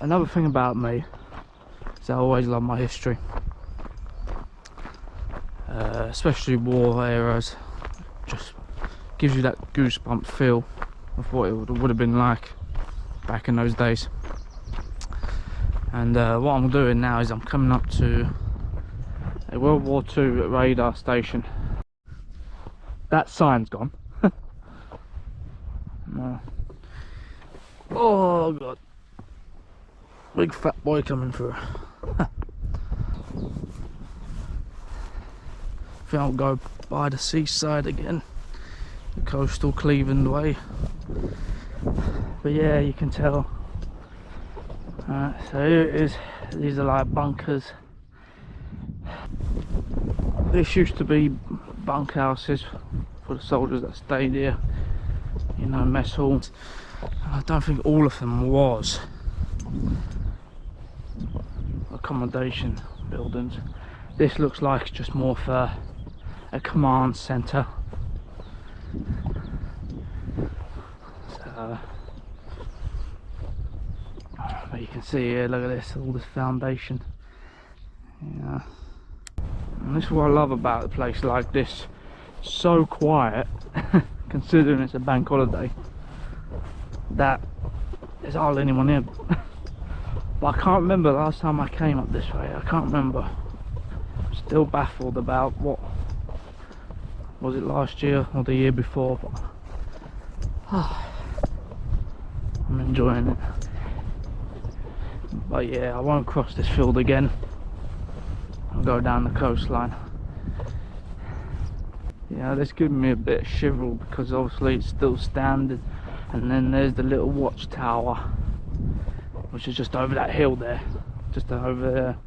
Another thing about me is I always love my history, especially war eras. Just gives you that goosebump feel of what it would have been like back in those days. And what I'm doing now is I'm coming up to a World War II radar station. That sign's gone. No. Oh god, big fat boy coming through. I think I'll go by the seaside again, the coastal Cleveland way. But yeah, you can tell. So here it is. These are like bunkers. This used to be bunkhouses for the soldiers that stayed here, you know, mess halls. I don't think all of them was accommodation buildings. This looks like just more for a command centre. So, but you can see here, look at this, all this foundation. Yeah. And this is what I love about a place like this. So quiet, considering it's a bank holiday, that there's hardly anyone in. But I can't remember the last time I came up this way. I can't remember. I'm still baffled about what was it, last year or the year before. But I'm enjoying it. But yeah, I won't cross this field again. I'll go down the coastline. Yeah, this gives me a bit of shiver because obviously it's still standing. And then there's the little watchtower, which is just over that hill there, just over there.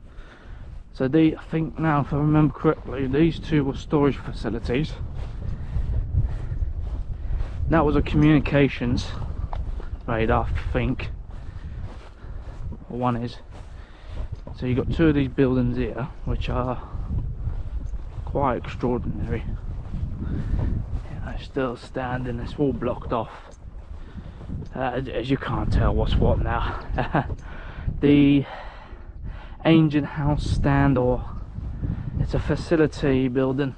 So I think now, if I remember correctly, these two were storage facilities. That was a communications radar, I think. Or one is. So you've got two of these buildings here, which are quite extraordinary. Yeah, they're still standing, it's all blocked off. As you can't tell what's what now. The engine house stand, or it's a facility building,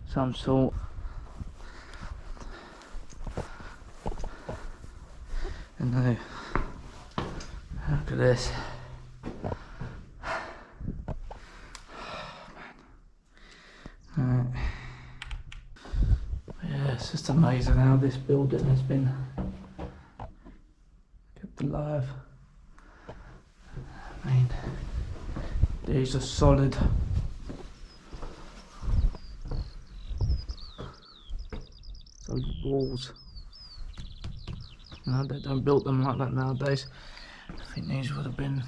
some sort. And look at this. Yeah, it's just amazing how this building has been kept alive. I mean, these are solid. Solid walls. No, they don't build them like that nowadays. I think these would have been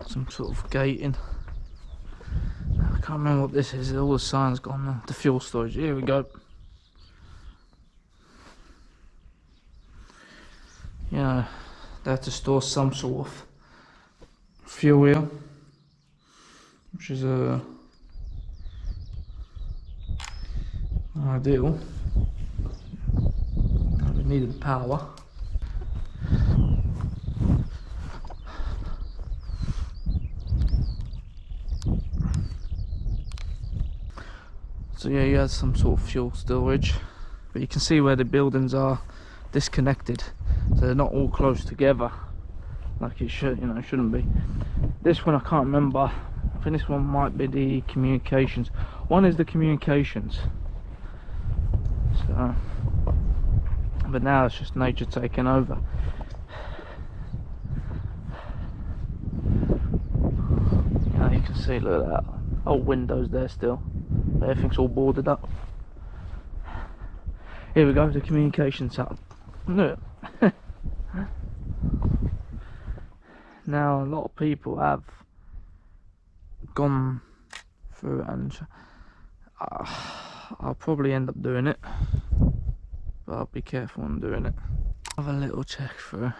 some sort of gating. I can't remember what this is. All the signs gone now. The fuel storage. Here we go. You know, they have to store some sort of fuel here, which is ideal. We needed power. So yeah, you had some sort of fuel storage, but you can see where the buildings are disconnected, so they're not all close together like it should, you know, shouldn't be. This one I can't remember. I think this one might be the communications. One is the communications. So, but now it's just nature taking over. Yeah, you can see, look at that. Old windows there still. Everything's all boarded up. Here we go, the communications hub. Look. Now a lot of people have gone through it, and I'll probably end up doing it, but I'll be careful when doing it. Have a little check through.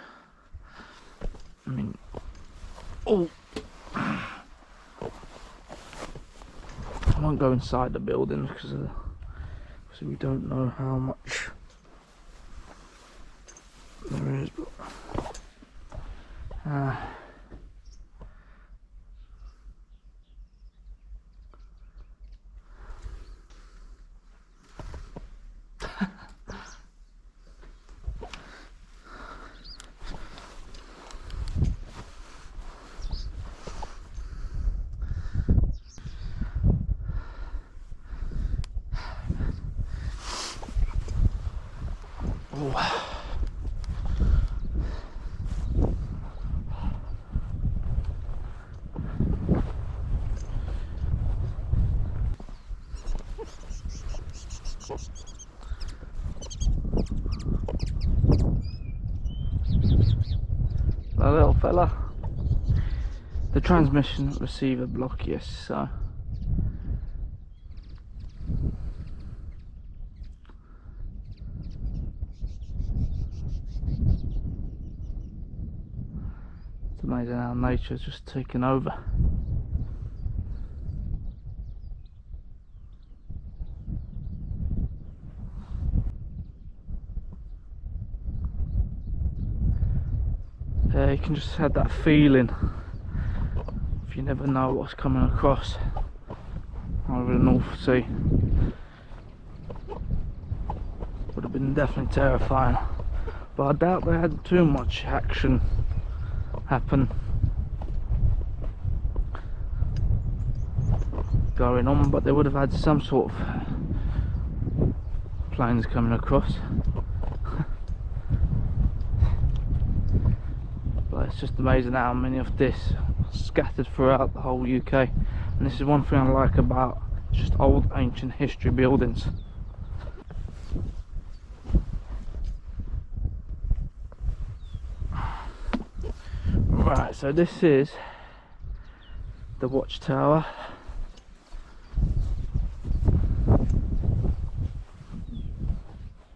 I mean, oh, I won't go inside the building because we don't know how much there is. That little fella. The transmission receiver block, yes, so. It's amazing how nature's just taken over. You can just have that feeling if you never know what's coming across over the North Sea. Would have been definitely terrifying, but I doubt they had too much action happen going on, but they would have had some sort of planes coming across. But it's just amazing how many of this are scattered throughout the whole UK, and this is one thing I like about just old ancient history buildings. Right, so this is the watchtower.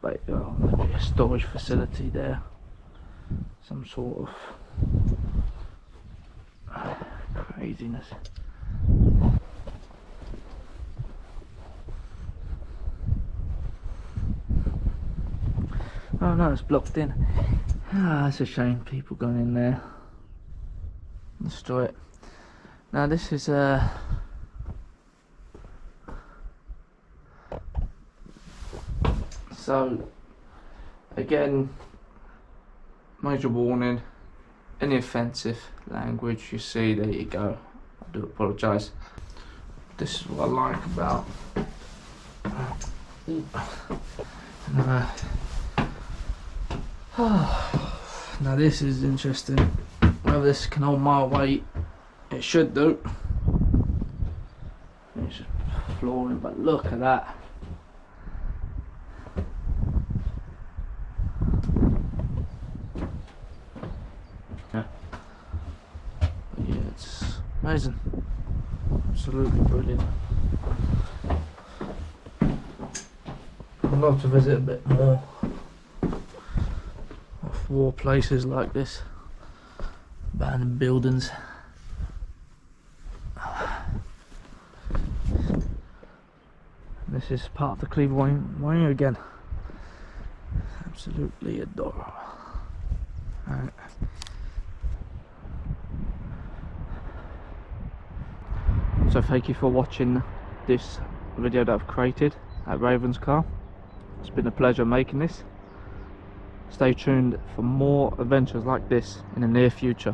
But there'll be a storage facility there, some sort of craziness. Oh no, it's blocked in. Ah, that's a shame, people going in there. Destroy it. Now this is so again, major warning, any offensive language you see, there you go, I do apologise. This is what I like about now this is interesting. Whether this can hold my weight, it should do. It's just flooring, but look at that. Yeah, it's amazing, absolutely brilliant. I'd love to visit a bit more of war places like this. Abandoned buildings. This is part of the Cleveland Wing again. Absolutely adorable. Right. So thank you for watching this video that I've created at Ravenscar. It's been a pleasure making this. Stay tuned for more adventures like this in the near future.